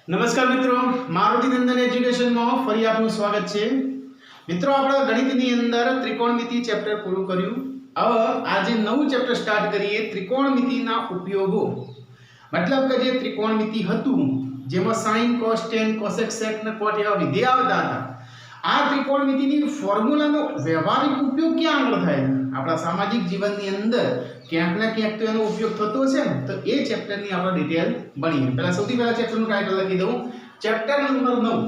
નમસ્કાર મિત્રો, મારુતિ નંદન એજ્યુકેશનમાં ફરી આપનું સ્વાગત છે। મિત્રો, આપણે ગણિતની અંદર ત્રિકોણમિતિ ચેપ્ટર પૂરું કર્યું। હવે આજે નવું ચેપ્ટર સ્ટાર્ટ કરીએ, ત્રિકોણમિતિના ઉપયોગો। મતલબ કે જે ત્રિકોણમિતિ હતું જેમાં sin cos tan cosec sec ને cot એવા વિધેય આવતા હતા, આ ત્રિકોણમિતિની ફોર્મ્યુલાનો વ્યવહારિક ઉપયોગ ક્યાં આગળ થાય છે? આપણા સામાજિક જીવનની અંદર ક્યાંક ને ક્યાંક તો એનો ઉપયોગ થતો છે ને, તો એ ચેપ્ટરની આપણે ડિટેલ ભણીએ। પહેલા સૌથી પહેલા ચેપ્ટરનું ટાઇટલ લખી દઉં, ચેપ્ટર નંબર 9।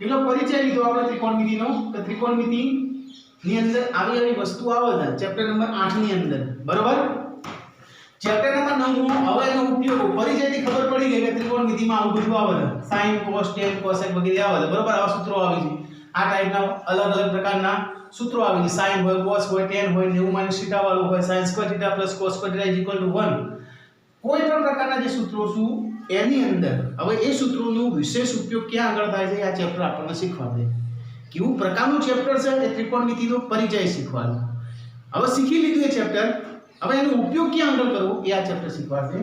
પેલો પરિચય લીધો આપણે ત્રિકોણમિતિનો, તો ત્રિકોણમિતિની અંદર આવી વસ્તુ આવે છે ચેપ્ટર નંબર 8 ની અંદર, બરોબર? ચેપ્ટર નંબર 9 માં હવે એનો ઉપયોગ પરિચયથી ખબર પડી ગઈ કે ત્રિકોણમિતિમાં આવું બધું આવે છે, sin cos tan cosec વગેરે આવે છે, બરોબર? આવા સૂત્રો આવી છે, આ ટાઈપના અલગ અલગ પ્રકારના સૂત્રો આવી છે, sin હોય, cos હોય, tan હોય, 90 θ વાળું હોય, sin square θ plus cos square θ = 1, કોઈ પણ પ્રકારના જે સૂત્રો છું એની અંદર હવે એ સૂત્રોનો વિશેષ ઉપયોગ ક્યાં આગળ થાય છે, આ ચેપ્ટર આપણને શીખવાડે। કેવું પ્રકારનું ચેપ્ટર છે એ ત્રિકોણમિતિનો પરિચય શીખવાનો। હવે શીખી લીધું એ ચેપ્ટર, હવે એનો ઉપયોગ ક્યાં આગળ કરવો એ આ ચેપ્ટર શીખવાડશે।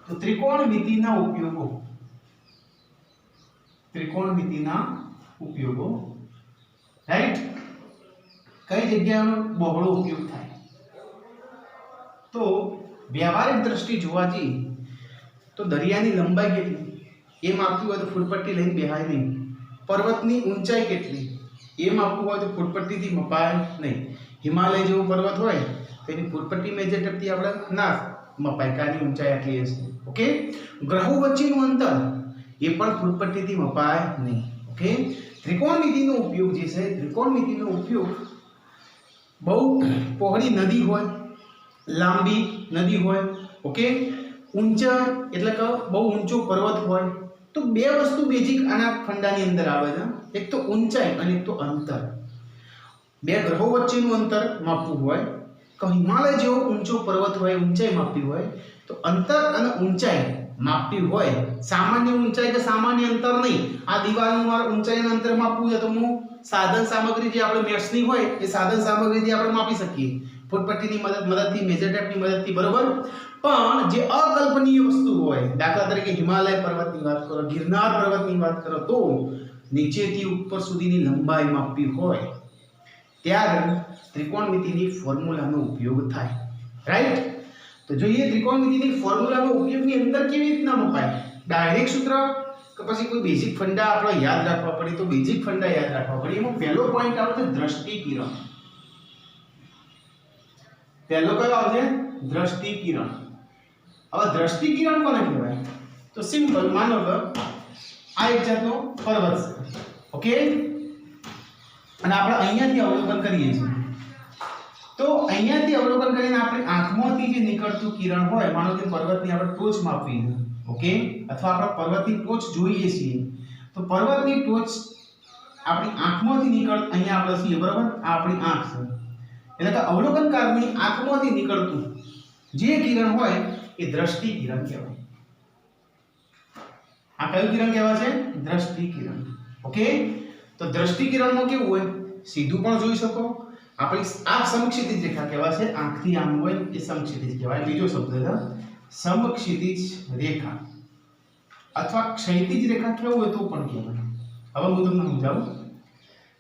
તો ત્રિકોણમિતિના ઉપયોગો, ત્રિકોણમિતિના ઉપયોગો, રાઈટ? કઈ જગ્યાનો બહોળો ઉપયોગ થાય? તો વ્યવહારિક દ્રષ્ટિ જોવા જઈએ તો દરિયાની લંબાઈ કેટલી એ માપવી હોય તો ફૂટપટ્ટી લઈને બેહાય નહીં, પર્વતની ઊંચાઈ કેટલી એ માપવું હોય તો ફૂટપટ્ટીથી મપાય નહીં, હિમાલય જેવો પર્વત હોય તેની ફૂટપટ્ટી મેજરથી આપણે ના મપાય, કાની ઊંચાઈ આટલી હશે, ઓકે? ગ્રહો વચ્ચેનું અંતર એ પણ ફૂટપટ્ટીથી મપાય નહીં, ઓકે? ત્રિકોણમિતિનો ઉપયોગ જે છે, ત્રિકોણમિતિનો ઉપયોગ બહુ પહોળી નદી હોય, લાંબી નદી હોય, ઓકે, ઊંચા એટલે કે બહુ ઊંચો પર્વત હોય, તો બે વસ્તુ બેઝિક આના ફંડાની અંદર આવે છે, એક તો ઊંચાઈ અને એક તો અંતર। બે ગ્રહો વચ્ચેનું અંતર માપવું હોય કે હિમાલય જેવો ઊંચો પર્વત હોય, ઊંચાઈ માપવી હોય તો અંતર અને ઊંચાઈ માપવી હોય, સામાન્ય ઊંચાઈ કે સામાન્ય અંતર નહીં। આ દિવાલનું ઊંચાઈ અને અંતર માપવું છે તો હું સાધન સામગ્રી જે આપણે મેથ્સની હોય એ સાધન સામગ્રીથી આપણે માપી શકીએ, ફૂટપટ્ટીની મદદથી, મેજર ટેપની મદદથી, બરોબર? પણ જે અકલ્પનીય વસ્તુ હોય, દાખલા તરીકે હિમાલય પર્વતની વાત કરો, ગિરનાર પર્વતની વાત કરો, તો નીચેથી ઉપર સુધીની લંબાઈ માપવી હોય ત્યારે ત્રિકોણમિતિની ફોર્મ્યુલાનો ઉપયોગ થાય, રાઈટ? તો જોઈએ ત્રિકોણમિતિની ફોર્મ્યુલાનો ઉપયોગની અંદર કેવી રીતના મપાય, ડાયરેક્ટ સૂત્ર કે પછી કોઈ બેઝિક ફંડા આપણે યાદ રાખવા પડે? તો બેઝિક ફંડા યાદ રાખવા પડે। એમાં પહેલો પોઈન્ટ આવે છે દ્રષ્ટિકિરણ। પહેલો કયો આવશે? દ્રષ્ટિકિરણ। હવે દ્રષ્ટિકિરણ કોને કહેવાય? તો સિમ્પલ, માનો કે આ એક જાતનો પર્વત છે, ઓકે, અને આપણે અહીંયાથી અવલોકન કરીએ છીએ, તો અહીંયાથી અવલોકન કરીને આપણે આંખમાંથી જે નીકળતું કિરણ હોય, માનો કે પર્વતની આપણે ટોચ માપવી છે, ઓકે, અથવા આપણે પર્વતની ટોચ જોઈએ છીએ, તો પર્વતની ટોચ આપણી આંખમાંથી નીકળ, અહીંયા આપણે છીએ, બરાબર? આ આપણી આંખ છે, એટલે કે અવલોકનકારની આંખમાંથી નીકળતું જે કિરણ હોય એ દ્રષ્ટિકિરણ કહેવાય। આ કયું કિરણ કહેવાય છે? દ્રષ્ટિકિરણ, ઓકે? તો દ્રષ્ટિકિરણમાં કેવું હોય? સીધું પણ જોઈ શકો, આપણી આ સમક્ષિતિજ રેખા કહેવાય છે, આંખથી આમ હોય એ સમક્ષિતિજ કહેવાય। બીજો શબ્દ છે સમક્ષિતિજ રેખા, અથવા ક્ષૈતિજ રેખા કેવું હોય તો પણ કહેવાય। હવે હું તમને સમજાવું,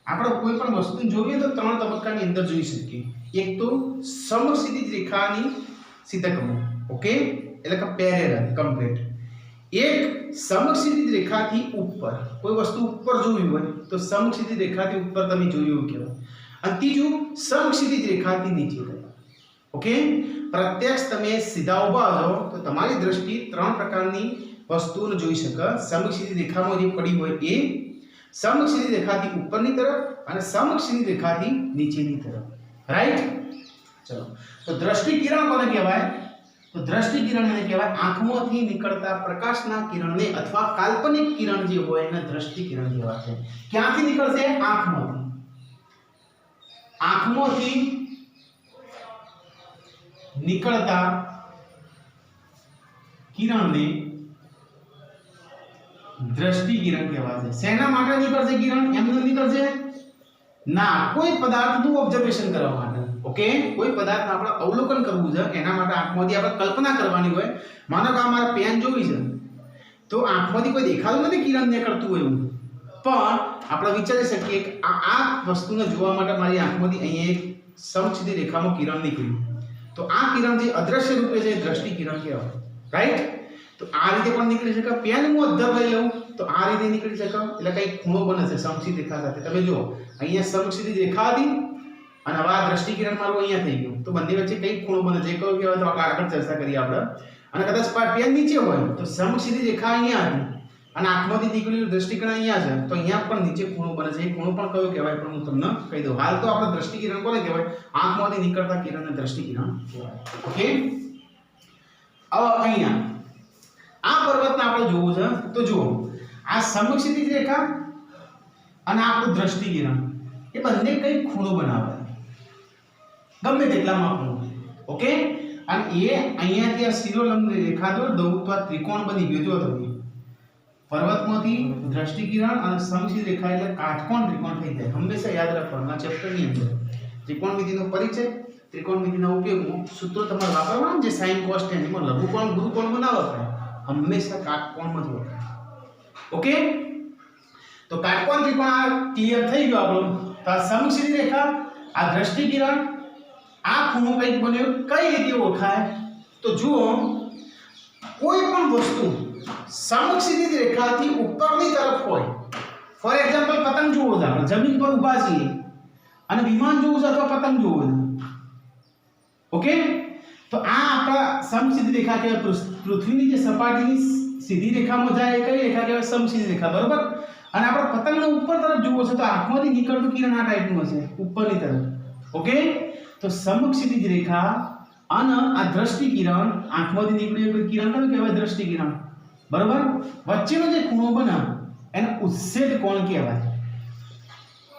આપણે કોઈ પણ વસ્તુ જોઈએ તો ત્રણ તબક્કાની અંદર જોઈ શકીએ। એક તો સમક્ષિતિજ રેખાની સીધકમાં, ઓકે, એટલે કે પેરેલલ, કમ્પ્લીટ। એક સમક્ષિતિજ રેખાથી ઉપર, કોઈ વસ્તુ ઉપર જોવી હોય તો સમક્ષિતિજ રેખાથી ઉપર તમે જોયું એવું કહેવાય। અને ત્રીજું સમક્ષિતિજ રેખાથી નીચે કહેવાય, ઓકે? પ્રત્યક્ષ તમે સીધા ઊભા છો તો તમારી દ્રષ્ટિ ત્રણ પ્રકારની વસ્તુઓને જોઈ શકે। સમક્ષિતિજ રેખામાં જે પડી હોય એ, સમક્ષિતિજ રેખાથી ઉપરની તરફ અને સમક્ષિતિજ રેખાથી નીચેની તરફ, રાઈટ? ચલો, તો દ્રષ્ટિકિરણ કોને કહેવાય? તો દ્રષ્ટિકિરણ એને કહેવાય આંખમાંથી નીકળતા પ્રકાશના કિરણને અથવા કાલ્પનિક કિરણ જે હોય એને દ્રષ્ટિકિરણ કહેવાય છે। ક્યાંથી નીકળશે? આંખમાંથી। આંખમાંથી નીકળતા કિરણને દ્રષ્ટિકિરણ કહેવાય છે। શેના માટે નીકળશે કિરણ? એમને નીકળશે ના, કોઈ પદાર્થનું ઓબ્ઝર્વેશન કરવા માટે, ઓકે? કોઈ પદાર્થ આપણે અવલોકન કરવું છે એના માટે આંખમાંથી આપણે કલ્પના કરવાની હોય। માનો કે મારે પેન જોવી છે, તો આંખમાંથી કોઈ દેખાતું નથી કિરણ નીકળતું હોય એવું, પણ આપણે વિચારી શકીએ કે આ વસ્તુને જોવા માટે મારી આંખમાંથી અહીંયા એક સમક્ષિતિ રેખામાં કિરણ નીકળ્યું, તો આ કિરણ જે અદ્રશ્ય રૂપે છે એ દ્રષ્ટિ કિરણ કહેવાય, રાઈટ? તો આ રીતે પણ નીકળી શકે. પેન હું અધ્ધર લઈ લઉં તો આ રીતે નીકળી શકે, એટલે કઈ ખૂણો બને છે સમક્ષિતિ રેખા સાથે. તમે જુઓ અહીંયા સમક્ષિતિ રેખા હતી અને હવે આ દ્રષ્ટિ કિરણ મારું અહીંયા થઈ ગયું, તો બંને વચ્ચે કઈ ખૂણો બને છે કયો કહેવાય તો આપણે આગળ ચર્ચા કરીએ આપણે. અને કદાચ પેન નીચે હોય તો સમક્ષિતિ રેખા અહીંયા હતી અને આંખમાંથી નીકળેલું દ્રષ્ટિકિરણ અહીંયા છે, તો અહીંયા પણ નીચે ખૂણો બને છે. એ ખૂણો પણ કયો કહેવાય પણ હું તમને કહી દઉં. હાલ તો આપણે દ્રષ્ટિકિરણ કોને કહેવાય? આંખમાંથી નીકળતા કિરણને દ્રષ્ટિકિરણ કહેવાય. ઓકે, હવે અહીંયા આ પર્વતને આપણે જોવું છે તો જુઓ આ સમક્ષિતિ રેખા અને આપણું દ્રષ્ટિકિરણ એ બંને કઈ ખૂણો બનાવે, ગમે તેટલામાં ખૂણો. ઓકે, અને એ અહીંયાથી આ શિરોલંબ રેખા દોર દઉં તો આ ત્રિકોણ બની ગયો. જો તમે પર્વતમાંથી દ્રષ્ટિકિરણ અને સમક્ષિતિ રેખા એટલે કાટકોણ ત્રિકોણ થઈ જાય. હંમેશા યાદ રાખવાનું આ ચેપ્ટરની અંદર ત્રિકોણમિતિનો પરિચય, ત્રિકોણમિતિના ઉપયોગમાં સૂત્રો તમારે વાપરવાના, જે sin cos tan એમાં લઘુકોણ ગુરુકોણ બનાવો થાય હંમેશા કાટકોણમાં જ વપરાય. ઓકે, તો કાટકોણ ત્રિકોણ આ ક્લિયર થઈ ગયો આપણો. તો આ સમક્ષિતિ રેખા, આ દ્રષ્ટિકિરણ, આ ખૂણો કઈ બન્યો, કઈ રીતે ઓળખાય? તો જુઓ કોઈ પણ વસ્તુ સમક્ષિતિ રેખાથી ઉપરની તરફ હોય, ફોર એક્ઝામ્પલ પતંગ જોવો છે, આપણે જમીન પર ઊભા છીએ અને વિમાન જોવું છે અથવા પતંગ જોવો છે. ઓકે, તો આ આપણા સમક્ષિતિ રેખા કહેવાય. પૃથ્વીની જે સપાટીની સીધી રેખામાં જાય એ કઈ રેખા કહેવાય? સમક્ષિતિ રેખા, બરોબર? અને આપણે પતંગને ઉપર તરફ જોવો છે તો આંખમાંથી નીકળતું કિરણ આ ટાઈપનું હશે, ઉપરની તરફ. ઓકે, તો સમક્ષિતિ રેખા અને આ દ્રષ્ટિકિરણ, આંખમાંથી નીકળેલું કિરણ કયું કહેવાય? દ્રષ્ટિકિરણ, બરોબર? વચ્ચેનો જે ખૂણો બને એને ઉચ્છેદ કોણ કહેવાય.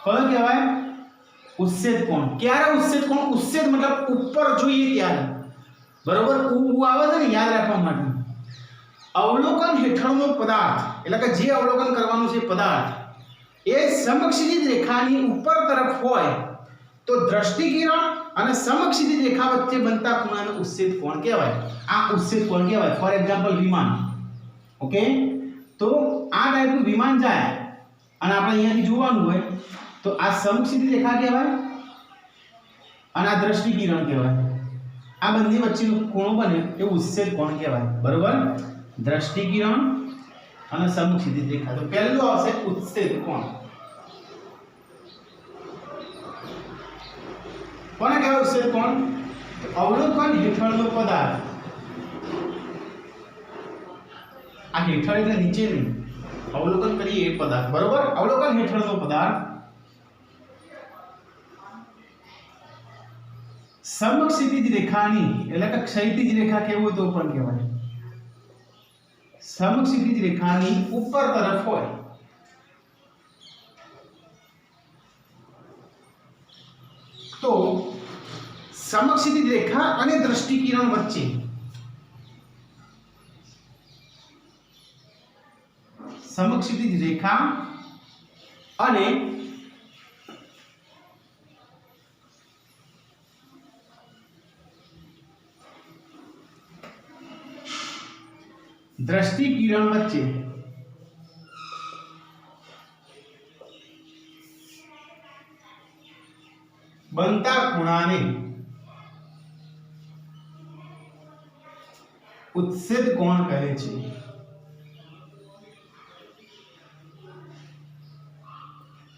કયો કહેવાય? ઉચ્છેદ કોણ. ક્યારે ઉચ્છેદ કોણ? ઉચ્છેદ મતલબ ઉપર જોઈએ ત્યારે, બરોબર? ઉ આવે છે ને યાદ રાખવા માટે. અવલોકન હેઠળનો પદાર્થ એટલે કે જે અવલોકન કરવાનું છે પદાર્થ એ સમક્ષિતિ રેખાની ઉપર તરફ હોય તો દ્રષ્ટિકિરણ અને સમક્ષિતિ રેખા વચ્ચે બનતા ખૂણાને ઉચ્છેદ કોણ કહેવાય. આ ઉચ્છેદ કોણ કહેવાય. ફોર એક્ઝામ્પલ વિમાન. ઓકે, તો આ ટાઈપનું વિમાન જાય અને આપણે અહીંયાથી જોવાનું હોય તો આ સમક્ષિતિ રેખા કહેવાય અને આ દ્રષ્ટિકિરણ કહેવાય. આ બંને વચ્ચેનો ખૂણો બને એ ઉચ્છેદ કોણ કહેવાય, બરોબર? દ્રષ્ટિકિરણ અને સમક્ષિતિ રેખા. તો પહેલું આવશે ઉચ્છેદ કોણ. કોને કહેવાય ઉચ્છેદ કોણ? અવલોકન હેઠળનો પદાર્થ. આ હેઠળ એટલે નીચે નહીં, અવલોકન કરીએ એ પદાર્થ, બરોબર? અવલોકન હેઠળનો પદાર્થ સમક્ષિતિ રેખાની એટલે કે ક્ષૈતિજ રેખા કેવું હોય તો પણ કહેવાય. સમક્ષિતિ રેખાની ઉપર તરફ હોય તો સમક્ષિતિ રેખા અને દ્રષ્ટિકિરણ વચ્ચે સમક્ષિતિ રેખા અને દ્રષ્ટિકિરણ વચ્ચે બનતા ખૂણાને ઉચ્છેદ કોણ કહે છે.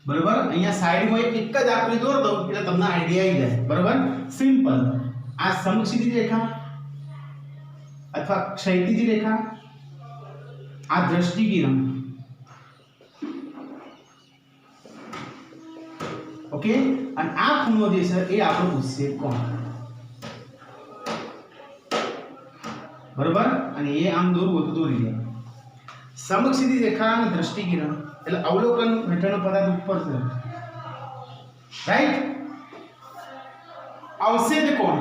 બરોબર? અહીંયા સાઈડમાં એક જ આકૃતિ દોર દઉં એટલે તમને આઈડિયા આવી જાય, બરોબર? સિમ્પલ. આ સમક્ષિતિ રેખા અથવા ક્ષૈતિજ રેખા, આ દ્રષ્ટિકિરણ. ઓકે, અને આ ખૂણો જે છે એ આપણો ઉચ્છેદ કોણ, બરોબર? અને એ આમ દોરવું તો દોરી દે. સમક્ષિતિ રેખા અને દ્રષ્ટિકિરણ એટલે અવલોકન હેઠળનો પદાર્થ ઉપર છે, રાઈટ? અવક્ષેદ કોણ.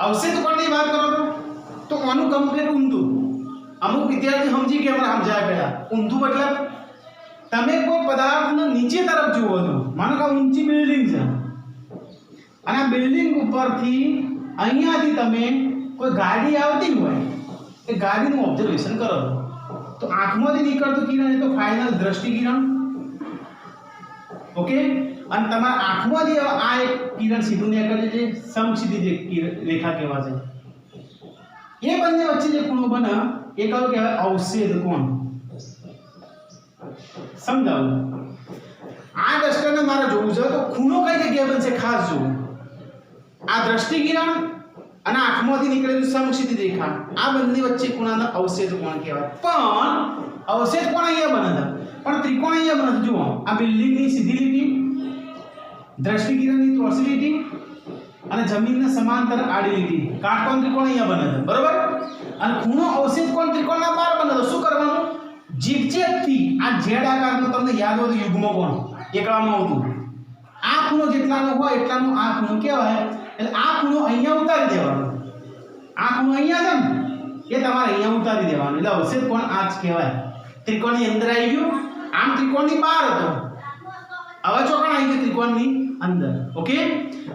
અવક્ષેદ કોણની વાત કરો તો આનું કમ્પ્લીટ ઊંધું. અમુક વિદ્યાર્થી સમજી કે આપણે સમજાય પહેલા ઊંધું મતલબ તમે કોઈ પદાર્થને નીચે તરફ જુઓ છો. માનો કે ઊંચી બિલ્ડિંગ છે અને આ બિલ્ડિંગ ઉપરથી અહીંયાથી તમે કોઈ ગાડી આવતી હોય એ ગાડીનું ઓબ્ઝર્વેશન કરો તો આંખમાંથી નીકળતું કિરણ એ તો ફાઇનલ દ્રષ્ટિ કિરણ, ઓકે, અને તમારા આંખમાંથી આ એક કિરણ સીધું નીકળે છે સમક્ષિતિજ રેખા કહેવાશે. એ બંને વચ્ચે જે ખૂણો બને એ કયો કહેવાય? અવક્ષેદ કોણ. સમજાવું? આ દ્રષ્ટિને મારે જોવું છે તો ખૂણો કઈ જગ્યાએ બનશે ખાસ જોવું. આ દ્રષ્ટિ કિરણ અને આંખમાંથી નીકળેલું સમક્ષિતિજ રેખા આ બંને વચ્ચે ખૂણાનો અવક્ષેદ કોણ કહેવાય. પણ અવક્ષેદ કોણ અહીંયા બને છે, પણ ત્રિકોણ અહીંયા બને છે. જુઓ, આ બિલ્ડિંગની સીધી લીટી, દ્રષ્ટિ કિરણની ત્રોસી લીટી અને જમીનના સમાંતર આડી લીટી, કાટકોણ ત્રિકોણ અહીંયા બને છે, બરોબર. અને ખૂણો અવક્ષેદ કોણ ત્રિકોણના બહાર બને છે. શું કરવાનું? ઝિગઝેગ થી આ ઝેડ આકારનો તમને યાદ હોય તો યુગ્મ કોણ એકડામાં હતું. આ ખૂણો જેટલાનો હોય એટલાનો આ ખૂણો કહેવાય. એટલે આ ખૂણો અહીંયા ઉતારી દેવાનો. આ ખૂણો અહીંયા છે ને એ તમારે અહીંયા ઉતારી દેવાનો. એટલે અવક્ષેદ કોણ આ જ કહેવાય. ત્રિકોણની અંદર આવી ગયું, આમ ત્રિકોણની બહાર હતો, હવે ચોકણ આવી ગયું ત્રિકોણની અંદર. ઓકે,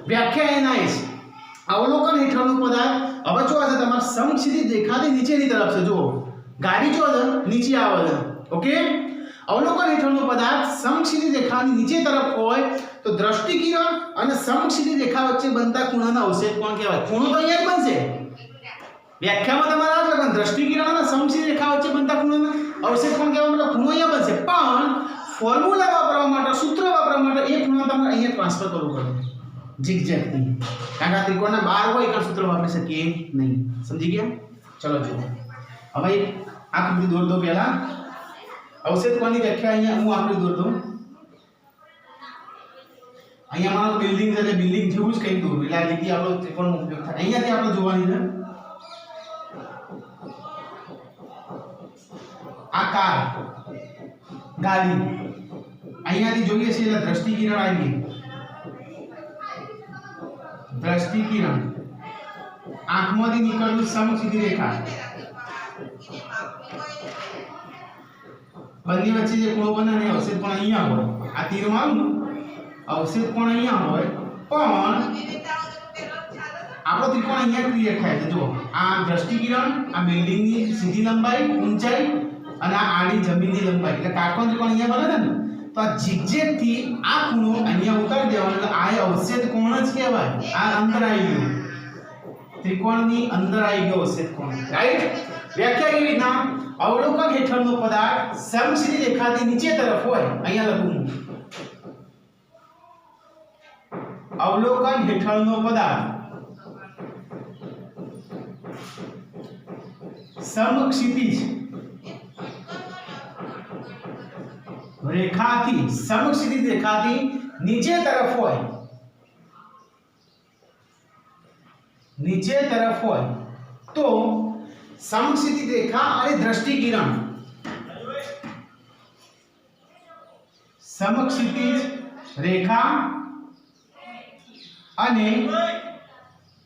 વ્યાખ્યા એના છે અવલોકન હેઠળનો પદાર્થ. હવે જો છે તમારે સમક્ષિતિજ રેખાથી નીચેની તરફ છે. જુઓ, ગાડી જો છે નીચે આવે છે, ઓકે. અવલોકન હેઠળનો પદાર્થ સમક્ષિતિજ રેખાની નીચે તરફ હોય તો દ્રષ્ટિ કિરણ અને સમક્ષિતિજ રેખા વચ્ચે બનતા ખૂણાના અવક્ષેદ કોણ કહેવાય. ખૂણો તો અહીંયા જ બનશે. વ્યાખ્યામાં તમારે આ જ લખવાનું, દ્રષ્ટિ કિરણ અને સમક્ષિતિજ રેખા વચ્ચે બનતા ખૂણાના અવક્ષેદ કોણ કહેવાય. એટલે ખૂણો અહીંયા બનશે. પણ ફોર્મ્યુલા વાપરવા માટે, સૂત્ર વાપરવા માટે એ ખૂણો તમારે અહીંયા ટ્રાન્સફર કરવું પડે ઝિગઝેગથી. કારણ કે આ ત્રિકોણના બહાર હોય એટલે સૂત્ર વાપરી શકીએ નહીં. સમજી ગયા? ચલો જુઓ, હવે આકૃતિ દોર દો. પહેલા અવક્ષેદ કોણની વ્યાખ્યા અહીંયા હું આકૃતિ દોર દઉં. અહીંયા મારો બિલ્ડિંગ છે એટલે બિલ્ડિંગ જેવું જ કંઈક દોરું એટલે આ લીટી આપણો ત્રિકોણનો ઉપયોગ થાય. અહીંયાથી આપણે જોવાની છે આ કાર, ગાડી. અહીંયાથી જોઈએ છે એટલે દ્રષ્ટિ કિરણ આવી ગઈ. દ્રષ્ટિ કિરણ, આંખમાંથી નીકળતું સમક્ષિતિજ રેખા, બંને વચ્ચે જે ખૂણો બને ને અવક્ષેદ કોણ અહીંયા હોય. આ તીરમાં આવ્યું અવક્ષેદ કોણ અહીંયા હોય, પણ આપણો ત્રિકોણ અહીંયા ક્રિએટ થાય છે. જો આ દ્રષ્ટિ કિરણ, આ બિલ્ડિંગની સીધી લંબાઈ, ઊંચાઈ અને આ આડી જમીનની લંબાઈ એટલે કાટકોણ ત્રિકોણ અહીંયા બને છે ને. તો આ ઝિગઝેગ થી આ ખૂણો અહીંયા ઉતારી દેવાનો એટલે આ અવક્ષેદ કોણ જ કહેવાય. આ અંદર આવી ગયું, ત્રિકોણની અંદર આવી ગયો અવક્ષેદ કોણ, રાઈટ. વ્યાખ્યા કેવી રીતના? અવલોકન હેઠળનો પદાર્થ સમક્ષિતિજ રેખાથી નીચે તરફ હોય. અહીંયા લખું, અવલોકન હેઠળનો પદાર્થ સમક્ષિતિજ રેખાથી, સમક્ષિતિજ રેખાથી નીચે તરફ હોય, નીચે તરફ હોય તો સમક્ષિતિજ રેખા અને દ્રષ્ટિ કિરણ, સમક્ષિતિજ રેખા અને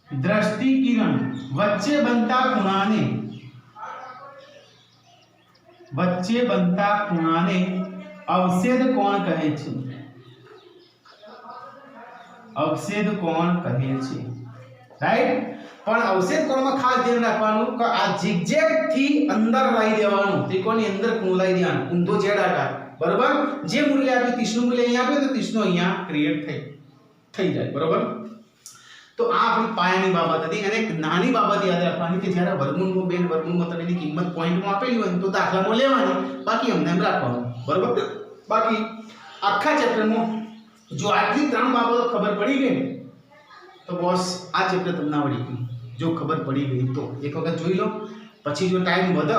દ્રષ્ટિ કિરણ વચ્ચે બનતા ખૂણાને, વચ્ચે બનતા ખૂણાને અવક્ષેદ કોણ કહે છે. અવક્ષેદ કોણ કહે છે, રાઈટ. પણ અવક્ષેદ કોણમાં ખાસ ધ્યાન રાખવાનું કે આ ઝિગઝેગ થી અંદર લાવી દેવાનું, ત્રિકોણની અંદર ખૂણો લાવી દેવાનો, ઊંધો ઝેડ આકાર, બરોબર. જે મૂલ્ય આપ્યું 30 નું મૂલ્ય અહીંયા આપ્યું તો 30 નો અહીંયા ક્રિએટ થઈ જાય, બરોબર. તો આ આપણી પાયાની બાબત હતી. અને એક નાની બાબત યાદ રાખવાની કે જ્યારે વર્ગમૂળમાં બેન વર્ગમૂળમાં તમે એની કિંમત પોઈન્ટમાં આપેલી હોય તો દાખલામાં લેવાની, બાકી અમને એમ રાખવાનું, બરોબર. બાકી આખા ચેપ્ટરમાં જો આટલી 3 બાબતો ખબર પડી ગઈ તો બોસ આ ચેપ્ટર તમને આવડી ગયું. જો ખબર પડી ગઈ તો એક વખત જોઈ લો, પછી જો ટાઈમ વધે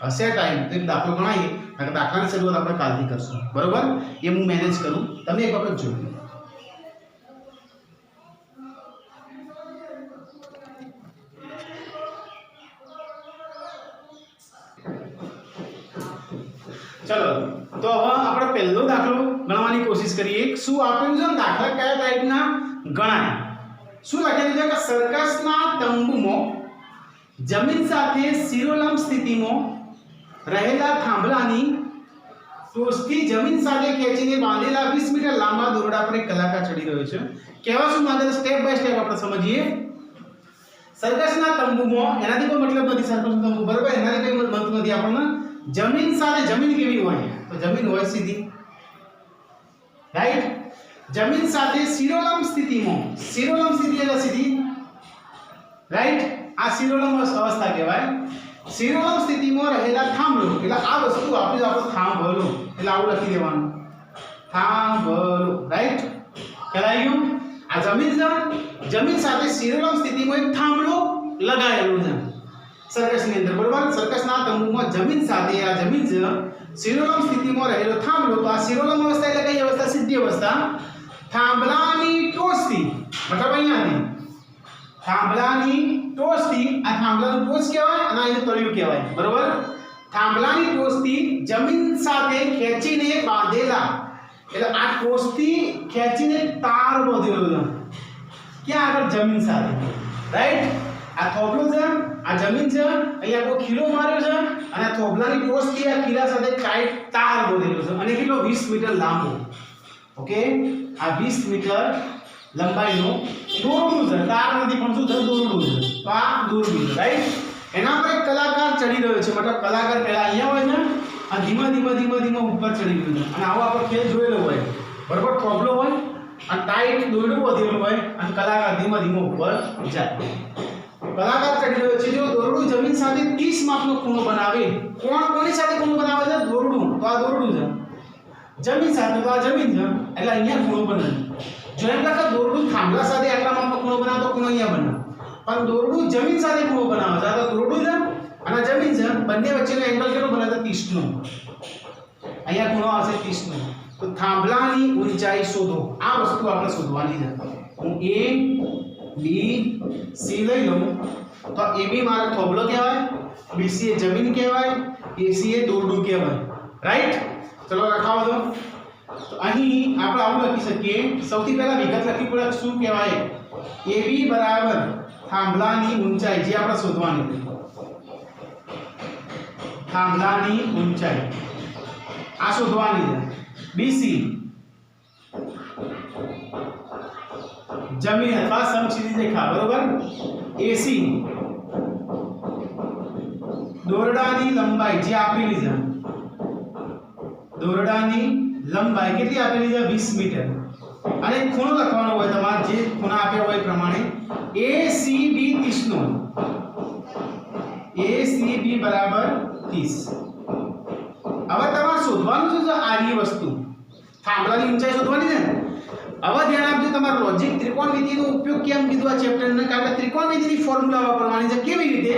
હશે ટાઈમ તો એક દાખલો ગણાવીએ. કારણ કે દાખલાની શરૂઆત આપણે કાલથી કરશું, બરોબર. એ હું મેનેજ કરું, તમે એક વખત જોઈ લો. ચલો તો હવે આપણે પહેલો દાખલો ગણવાની કોશિશ કરીએ. શું આપેલું છે દાખલા કયા ટાઈપના ગણાય? શું લખેલું છે કે સર્કસના તંબુમાં જમીન સાથે શિરોલંબ સ્થિતિમાં રહેલા થાંભલાની ટોચથી જમીન સાથે ખેંચીને બાંધેલા 20 મીટર લાંબા દોરડા પર એક કલાકાર ચડી રહ્યો છે. કહેવા શું માંગે છે સ્ટેપ બાય સ્ટેપ આપણે સમજીએ. સર્કસના તંબુમાં એનાથી કોઈ મતલબ નથી, સર્કસનો તંબુ બરાબર એનાથી કોઈ મતલબ નથી આપણને. જમીન સાથે જમીન કેવી હોય તો જમીન હોય સીધી, રાઈટ. જમીન સાથે શિરોલંબ સ્થિતિમાં, શિરોલંબ સ્થિતિ એટલે સીધી, રાઈટ. આ શિરોલંબ અવસ્થા કહેવાય. શિરોલંબ સ્થિતિમાં રહેલા થાંભલો એટલે આ વસ્તુ આપણે આપણો થાંભલો એટલે આવું લખી દેવાનું, થાંભલો, રાઈટ. ખ્યાલ આવી ગયો? આ જમીન છે, જમીન સાથે શિરોલંબ સ્થિતિમાં એક થાંભલો લગાવેલો છે સર્કસની અંદર, બરોબર. સર્કસના તંબુમાં જમીન સાથે આ જમીન છે, શિરોલંબ સ્થિતિમાં રહેલો થાંભલો. તો આ શિરોલંબ અવસ્થા એટલે કઈ અવસ્થા? સીધી અવસ્થા. થાંભલાની ટોચથી, મતલબ અહીંયાથી થાંભલાની ટોચથી, આ થાંભલાનું ટોચ કહેવાય અને આનું તળિયું કહેવાય, બરોબર. થાંભલાની ટોચથી જમીન સાથે ખેંચીને બાંધેલા, એટલે આ ટોચથી ખેંચીને તાર બાંધેલો છે ક્યાં આગળ? જમીન સાથે, રાઈટ. આ થોભલો છે, આ જમીન છે, અહીંયા કોઈ ખીલો માર્યો છે અને આ થોભલાની ટોચથી આ ખીલા સાથે ટાઈટ તાર બાંધેલો છે અને કેટલો 20 મીટર લાંબો. ઓકે, આ 20 મીટર લંબાઈનો દોરડું છે, તાર નથી પણ શું છે? દોરડું છે. તો આ દોરડું છે, રાઈટ. એના પર એક કલાકાર ચડી રહ્યો છે, મતલબ કલાકાર પહેલા અહીંયા હોય છે અને ધીમા ધીમા ધીમા ધીમા ઉપર ચડી ગયું છે અને આવો આપણે ખેલ જોયેલો હોય, બરોબર. થોભલો હોય અને ટાઈટ દોરડું વધેલું હોય અને કલાકાર ધીમા ધીમા ઉપર જાય. કલાકાર ચડી રહ્યો છે. જો દોરડું જમીન સાથે 30 માપનો ખૂણો બનાવે, કોની સાથે ખૂણો બનાવે છે? દોરડું. તો આ દોરડું છે, જમીન સાથે, તો આ જમીન છે એટલે અહીંયા ખૂણો બને. જો એમ કે દોરડું થાંભલા સાથે આટલા માપનો ખૂણો બનાવે તો ખૂણો અહીંયા બને, પણ દોરડું જમીન સાથે ખૂણો બનાવે છે. આ તો દોરડું છે અને જમીન છે, બંને વચ્ચેનો એંગલ કેટલો બને છે? 30 નો. અહીંયા ખૂણો આવશે 30 નો. તો થાંભલાની ઊંચાઈ શોધો. આ વસ્તુ આપણે શોધવાની છે. હું A B C લઈ લઉં તો AB મારો થોભલો કહેવાય, BC એ જમીન કહેવાય, AC એ દોરડું કહેવાય, રાઈટ. ચલો લખાવો તો. તો અહીં આપણે આવું લખી શકીએ. સૌથી પહેલા વિગત લખી પડે શું કહેવાય? AB બરાબર થાંભલાની ઊંચાઈ જે આપણે શોધવાની છે, થાંભલાની ઊંચાઈ આ શોધવાની છે. BC જમીન અથવા સમક્ષિતિજ રેખા, બરોબર. AC દોરડાની લંબાઈ જે આપેલી છે, દોરડાની લંબાઈ કેટલી આપેલી છે? 20 મીટર. અને ખૂણો લખવાનો હોય તમારે જે ખૂણા આપ્યા હોય એ પ્રમાણે. ACB 30 નો, ACB બરાબર 30. હવે તમારે શોધવાનું શું છે? આની વસ્તુ થાંભલાની ઊંચાઈ શોધવાની છે. હવે ધ્યાન આપજો, તમારું લોજિક ત્રિકોણમિતિનો ઉપયોગ કેમ કીધું આ ચેપ્ટરને? કારણ કે ત્રિકોણમિતિની ફોર્મ્યુલા વાપરવાની છે. કેવી રીતે?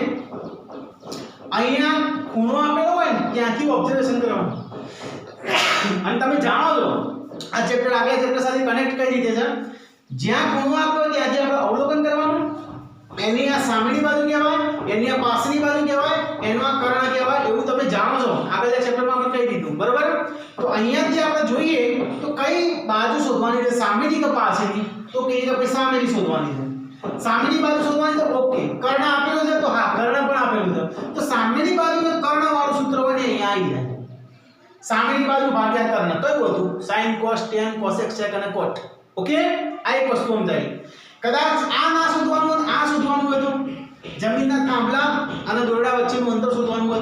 અહીંયા ખૂણો આપેલો હોય ને ત્યાંથી ઓબ્ઝર્વેશન કરવાનું. અને તમે જાણો છો આ ચેપ્ટર આગલા ચેપ્ટર સાથે કનેક્ટ કઈ રીતે છે? જ્યાં ખૂણો આપ્યો ત્યાંથી આપણે અવલોકન કરવાનું. એની આ સામેની બાજુ કહેવાય, એની આ પાછળની બાજુ કહેવાય, એનો આ કર્ણ કહેવાય. એવું તમે જાણો છો, આગળના ચેપ્ટરમાં આપણે કહી દીધું, બરોબર. તો અહીંયાથી આપણે જોઈએ તો કઈ બાજુ શોધવાની છે? સામેની કે પાછળની? તો કહીએ કે ભાઈ સામેની શોધવાની છે. સામેની બાજુ શોધવાની છે. ઓકે, કર્ણ આપેલું છે તો હા કર્ણ પણ આપેલું છે. તો સામેની બાજુમાં કર્ણ વાળું સૂત્ર હોય ને અહીંયા આવી જાય. સામેની બાજુ ભાગ્યા કર્ણ કયું હતું? sin cos tan cosec sec અને cot. ઓકે, આ એક વસ્તુ સમજાવી. કદાચ આ ના શોધવાનું હોય, આ શોધવાનું હોય તો જમીનના થાંભલા અને દોરડા વચ્ચેનું અંતર શોધવાનું હોય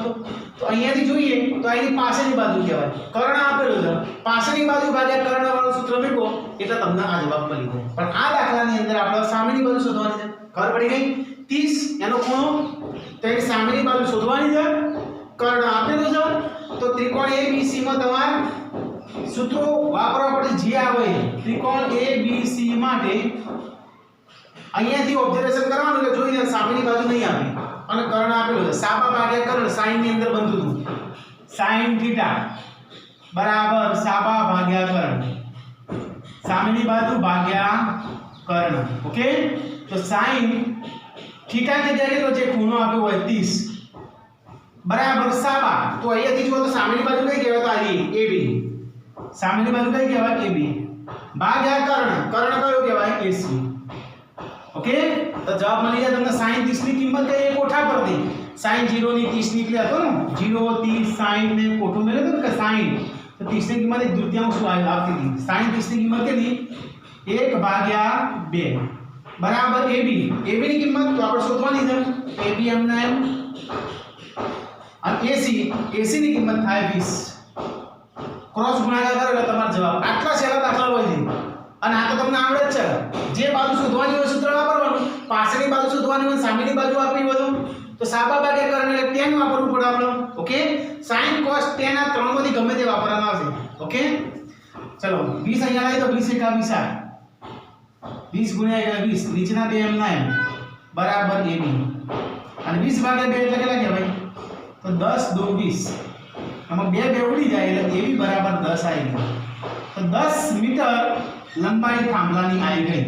તો અહીંયાથી જોઈએ તો એની પાછળની બાજુ કહેવાય. કર્ણ આપેલું છે, પાછળની બાજુ ભાગ્યા કર્ણ વાળું સૂત્ર મેકો એટલે તમને આ જવાબ મળી જાય. પણ આ દાખલાની અંદર આપણે સામેની બાજુ શોધવાની છે. ખબર પડી ગઈ? 30 એનો ખૂણો, તો એની સામેની બાજુ શોધવાની છે. કર્ણ આપેલું છે તો ત્રિકોણ ABC માં તમારે સૂત્રો વાપરવા પડે જે આવે. ત્રિકોણ ABC માટે અહીંયાથી ઓબ્ઝર્વેશન કરવાનું એટલે જોઈ લે સામેની બાજુ નહીં આપી અને કર્ણ આપેલું છે. સાબા ભાગ્યા કર્ણ sin ની અંદર બનતું હતું. sin થીટા બરાબર સાબા ભાગ્યા કર્ણ, સામેની બાજુ ભાગ્યા કર્ણ. ઓકે, તો sin થીટા ની જગ્યાએ તો જે ખૂણો આપ્યો હોય 30 બરાબર સાબા. તો અહીંયાથી જો તો સામેની બાજુ કઈ કહેવાય? તો આ AB. સામેની બાજુ કઈ કહેવાય? AB ભાગ્યા કર્ણ. કર્ણ કયો કહેવાય? AC. ઓકે, તો જવાબ મળી જાય તમને. sin 30 ની કિંમત કઈ? એ કોઠા પરથી sin 0 ની 30 નીકળે હતો ને, 0 30 sin ને કોઠો મેળવ્યો હતો કે sin, તો 30 ની કિંમત એક દૂતીયાંશ આવતી હતી. sin 30 ની કિંમત કેટલી? 1/2. બરાબર AB ની કિંમત તો આપણે શોધવાની છે AB એમના એમ અને AC ની કિંમત થાય 20 ક્રોસ ગુણાકાર કરો એટલે તમારો જવાબ આટલા સહેલા દાખલા હોય છે અને આ તો તમને આવડે જ છે જે બાજુ શોધવાની હોય સૂત્ર વાપરવાનું પાછળની બાજુ શોધવાની હોય સામેની બાજુ આપવી હોય તો સાબા ભાગે કરીને એટલે tan વાપરવું પડે આપણે ઓકે sin cos tan આ ત્રણમાંથી ગમે તે વાપરવામાં આવશે ઓકે ચલો 20 અહીંયા લાવી તો 20 એકા 20 20 ગુણ્યા એટલે 20 નીચેના બે એમના એમ બરાબર AB અને 20 ભાગ્યા 2 એટલે કેટલા કહેવાય તો 10 2 20 આમાં બે ઉડી જાય એટલે AB બરાબર 10 આવી ગયું તો 10 મીટર લંબાઈ થાંભલાની આવી ગઈ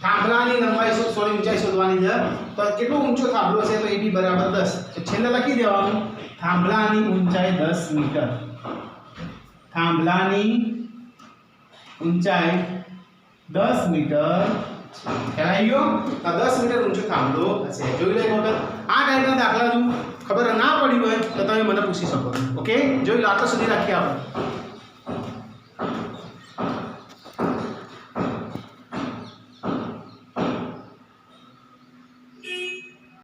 થાંભલાની લંબાઈ સોરી ઊંચાઈ શોધવાની છે તો કેટલો ઊંચો થાંભલો છે તો AB બરાબર 10 તો છેલ્લે લખી દેવાનું થાંભલાની ઊંચાઈ 10 મીટર થાંભલાની ઊંચાઈ 10 મીટર ખ્યાલ આવી ગયો તો 10 મીટર ઊંચો થાંભલો હશે જોઈ લો એક વખત આ ટાઈપના દાખલા જો ખબર ના પડી હોય તો તમે મને પૂછી શકો ઓકે જોઈ લો આટલા સુધી રાખીએ આપણે